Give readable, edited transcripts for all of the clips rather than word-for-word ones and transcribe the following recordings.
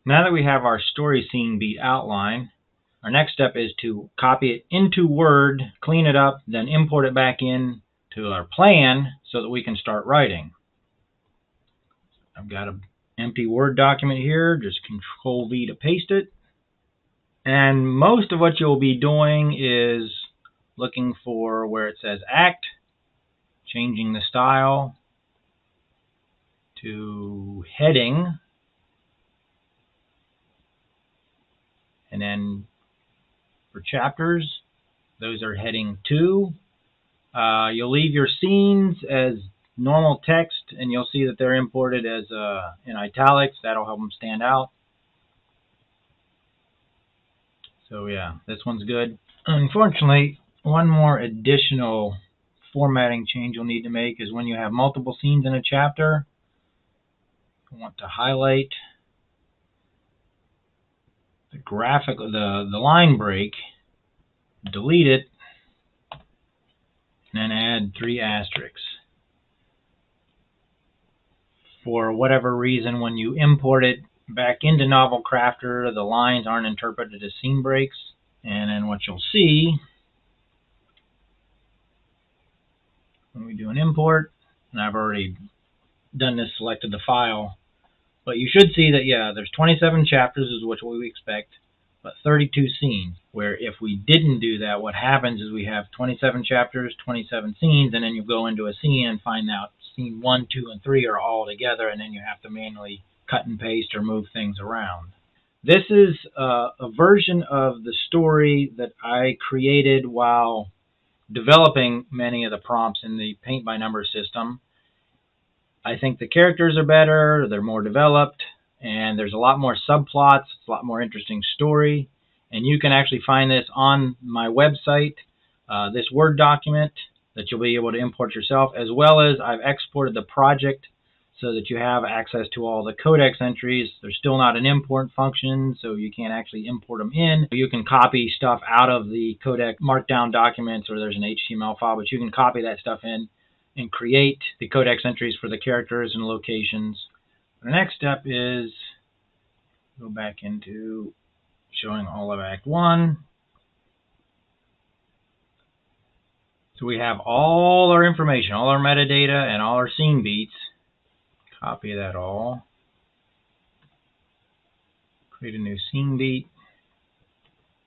Now that we have our story scene beat outline, our next step is to copy it into Word, clean it up, then import it back in to our plan so that we can start writing. I've got an empty Word document here, just Control V to paste it. And most of what you'll be doing is looking for where it says Act, changing the style to heading, and then for chapters, those are heading 2. You'll leave your scenes as normal text, and you'll see that they're imported as in italics. That'll help them stand out. So yeah, this one's good. Unfortunately, one more additional formatting change you'll need to make is when you have multiple scenes in a chapter, you want to highlight the graphic, the line break, delete it, and then add 3 asterisks. For whatever reason, when you import it back into Novel Crafter, the lines aren't interpreted as scene breaks. And then what you'll see when we do an import, and I've already done this, selected the file, but you should see that, yeah, there's 27 chapters is what we expect, but 32 scenes, where if we didn't do that, what happens is we have 27 chapters, 27 scenes, and then you go into a scene and find out scene 1, 2, and 3 are all together, and then you have to manually cut and paste or move things around. This is a version of the story that I created while developing many of the prompts in the Paint by Numbers system. I think the characters are better, they're more developed, and there's a lot more subplots, it's a lot more interesting story. And you can actually find this on my website, this Word document that you'll be able to import yourself, as well as I've exported the project so that you have access to all the Codex entries. There's still not an import function, so you can't actually import them in. You can copy stuff out of the Codex markdown documents, or there's an HTML file, but you can copy that stuff in and create the Codex entries for the characters and locations. The next step is go back into showing all of Act 1. So we have all our information, all our metadata, and all our scene beats. Copy that all. Create a new scene beat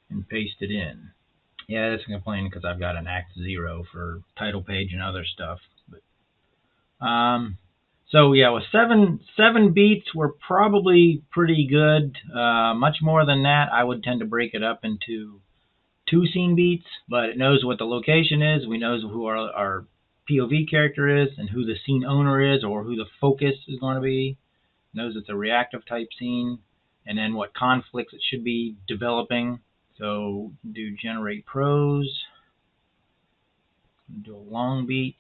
and paste it in. Yeah, it's complaining because I've got an Act 0 for title page and other stuff. But, so yeah, with seven beats, we're probably pretty good. Much more than that, I would tend to break it up into 2 scene beats, but it knows what the location is. We know who our POV character is and who the scene owner is, or who the focus is going to be. It knows it's a reactive type scene, and then what conflicts it should be developing. So do generate prose, do a long beat,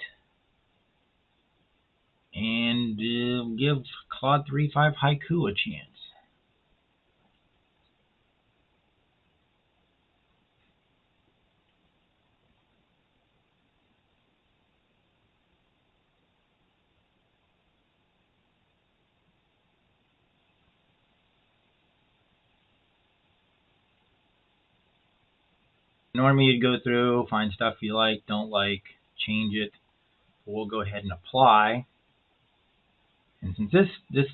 and give Claude 3.5 Haiku a chance. Normally you'd go through, find stuff you like, don't like, change it. We'll go ahead and apply. And since this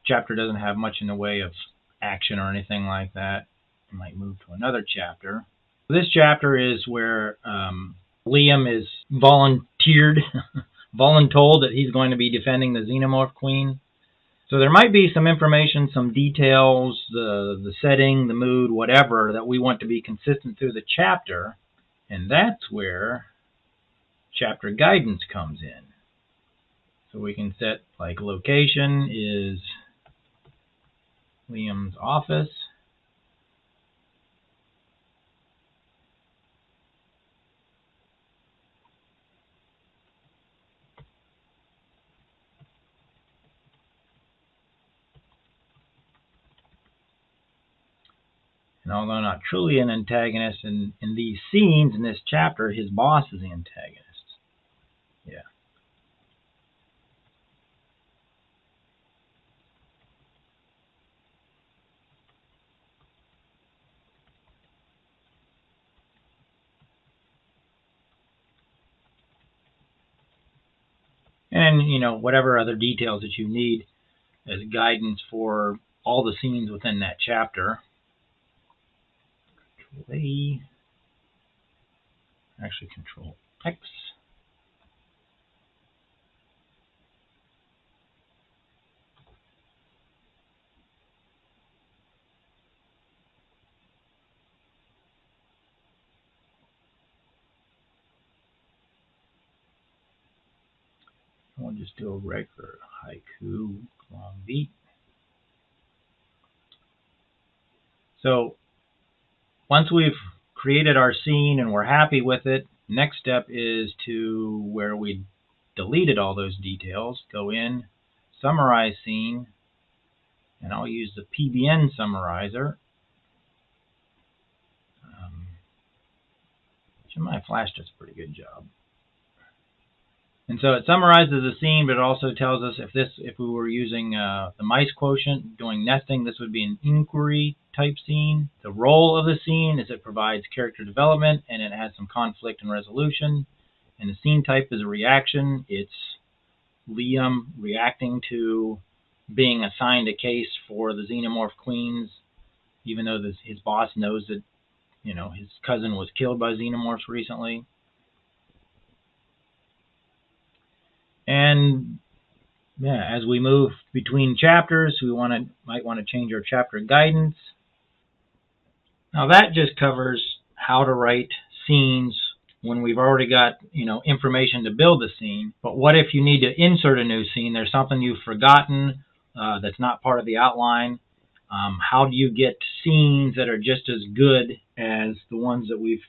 chapter doesn't have much in the way of action or anything like that, I might move to another chapter. This chapter is where Liam is voluntold that he's going to be defending the Xenomorph Queen. So there might be some information, some details, the setting, the mood, whatever, that we want to be consistent through the chapter. And that's where chapter guidance comes in. So we can set, like, location is Liam's office. And although not truly an antagonist in these scenes, in this chapter, his boss is the antagonist. Yeah. And, whatever other details that you need as guidance for all the scenes within that chapter. Control A. Actually, Control X. We'll just do a regular haiku long beat. So once we've created our scene and we're happy with it, next step is to where we deleted all those details, go in, summarize scene, and I'll use the PBN summarizer. Which in my Flash does a pretty good job. And so it summarizes the scene, but it also tells us if we were using the mice quotient doing nesting, this would be an inquiry type scene. The role of the scene is it provides character development and it has some conflict and resolution. And the scene type is a reaction. It's Liam reacting to being assigned a case for the xenomorph queens, even though his boss knows that his cousin was killed by xenomorphs recently. And as we move between chapters, we might want to change our chapter guidance. Now that just covers how to write scenes when we've already got information to build the scene. But what if you need to insert a new scene? There's something you've forgotten that's not part of the outline. How do you get scenes that are just as good as the ones that we've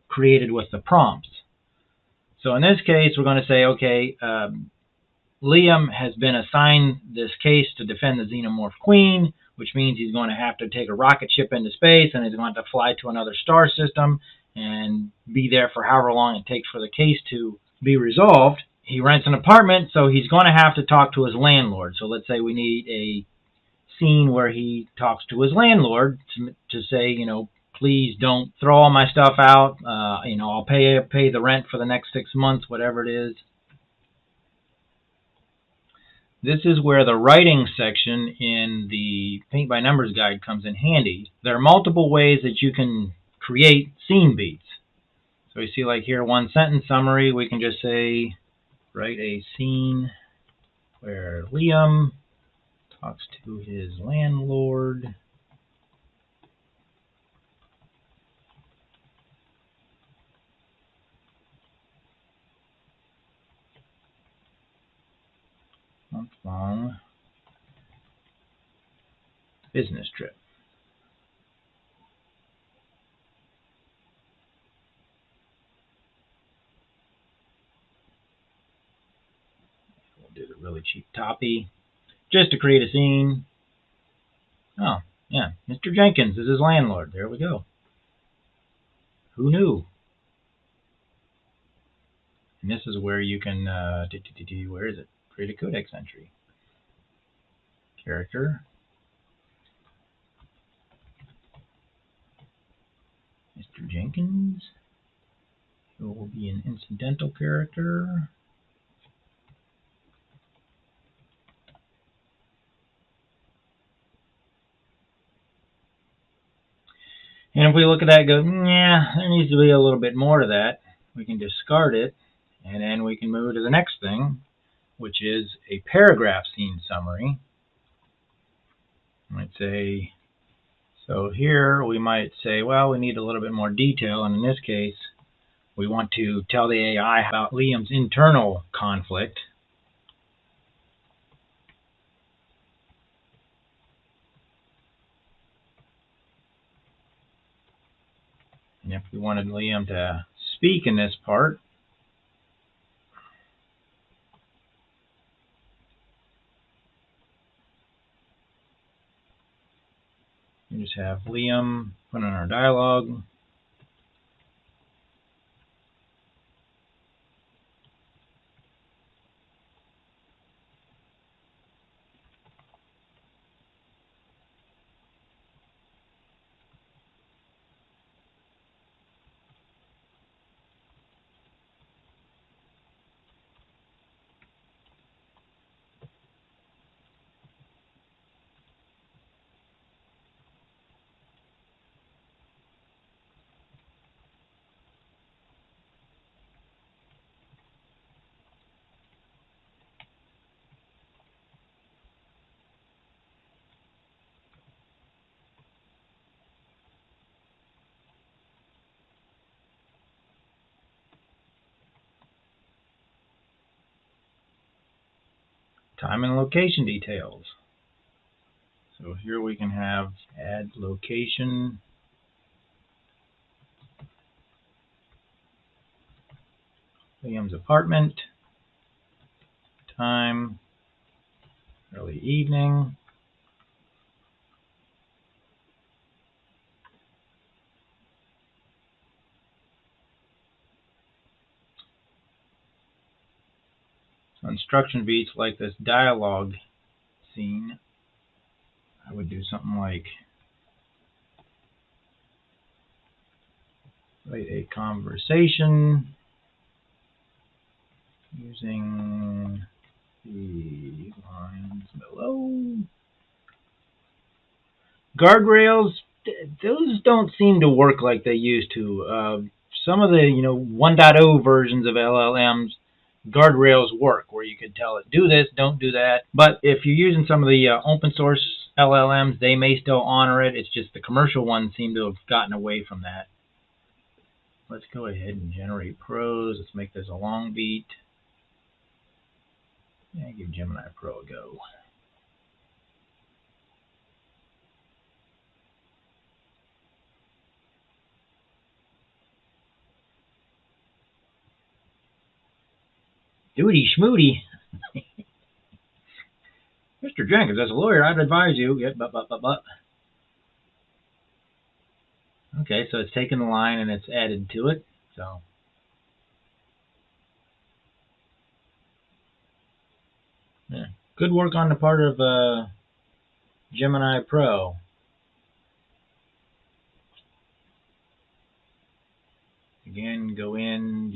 created with the prompts? So in this case, we're going to say, okay, Liam has been assigned this case to defend the xenomorph queen, which means he's going to have to take a rocket ship into space and he's going to have to fly to another star system and be there for however long it takes for the case to be resolved. He rents an apartment, so he's going to have to talk to his landlord. So let's say we need a scene where he talks to his landlord to say, please don't throw all my stuff out. I'll pay the rent for the next 6 months, whatever it is. This is where the writing section in the Paint by Numbers guide comes in handy. There are multiple ways that you can create scene beats. So you see like here, one sentence summary, we can just say, write a scene where Liam talks to his landlord. Month-long business trip. We'll do the really cheap copy just to create a scene. Oh, yeah, Mr. Jenkins is his landlord. There we go. Who knew? And this is where you can, where is it? Create a Codex entry. Character. Mr. Jenkins. It will be an incidental character. And if we look at that and go, yeah, there needs to be a little bit more to that, we can discard it, and then we can move to the next thing, which is a paragraph scene summary. I might say, so here we might say, well, we need a little bit more detail, and in this case, we want to tell the AI about Liam's internal conflict. And if we wanted Liam to speak in this part, we just have Liam put in our dialogue. time and location details. So here we can have add location, William's apartment, time, early evening, so instruction beats like this dialogue scene. I would do something like write a conversation using the lines below. Guardrails, those don't seem to work like they used to. Some of the 1.0 versions of LLMs, guardrails work where you could tell it do this, don't do that. But if you're using some of the open source LLMs, they may still honor it. It's just the commercial ones seem to have gotten away from that. Let's go ahead and generate prose. Let's make this a long beat. Yeah, give Gemini Pro a go. Duty schmooty. Mr. Jenkins, as a lawyer, I'd advise you. Yeah, but. Okay, so it's taken the line and it's added to it. So yeah, good work on the part of Gemini Pro. Again, go in,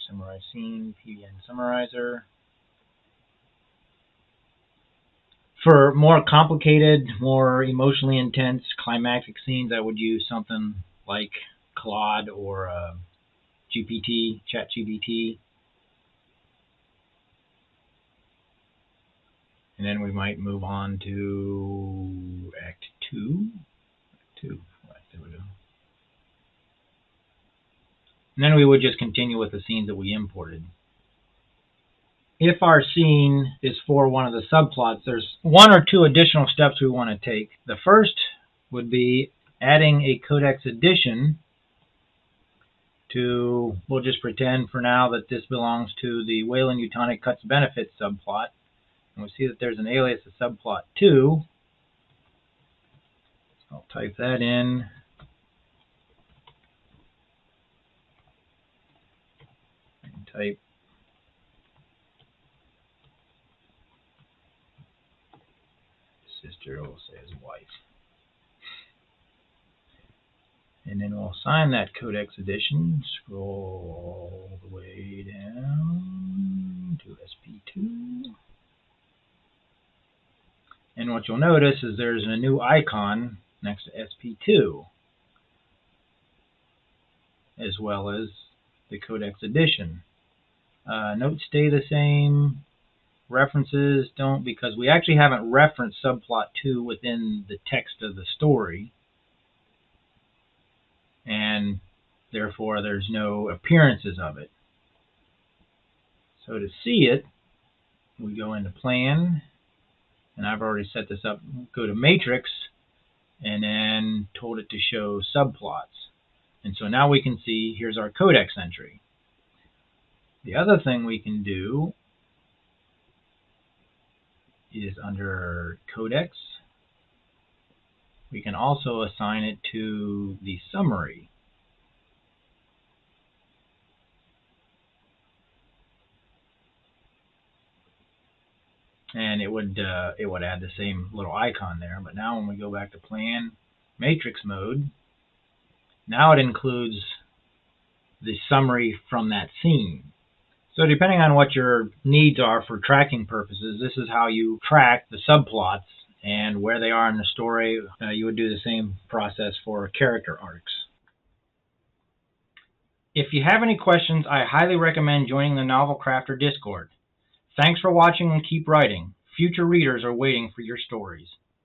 summarize scene, PBN summarizer. For more complicated, more emotionally intense, climactic scenes, I would use something like Claude or GPT, ChatGPT. And then we might move on to Act 2. Right, there we go. And then we would just continue with the scenes that we imported. If our scene is for one of the subplots, there's one or two additional steps we want to take. The first would be adding a Codex addition to, we'll just pretend for now that this belongs to the Wayland-Utonic Cuts Benefits subplot. And we see that there's an alias of subplot 2. So I'll type that in. And type sister, we'll say his wife. And then we'll assign that Codex edition. Scroll all the way down to SP2. And what you'll notice is there's a new icon next to SP2, as well as the Codex edition. Notes stay the same. References don't, because we actually haven't referenced subplot 2 within the text of the story. And therefore there's no appearances of it. So to see it, we go into Plan, and I've already set this up. Go to Matrix, and then told it to show subplots. And so now we can see, here's our Codex entry. The other thing we can do is under Codex, we can also assign it to the summary. And it would add the same little icon there. But now when we go back to Plan, Matrix mode, now it includes the summary from that scene. So depending on what your needs are for tracking purposes, this is how you track the subplots and where they are in the story. You would do the same process for character arcs. If you have any questions, I highly recommend joining the Novel Crafter Discord. Thanks for watching and keep writing. Future readers are waiting for your stories.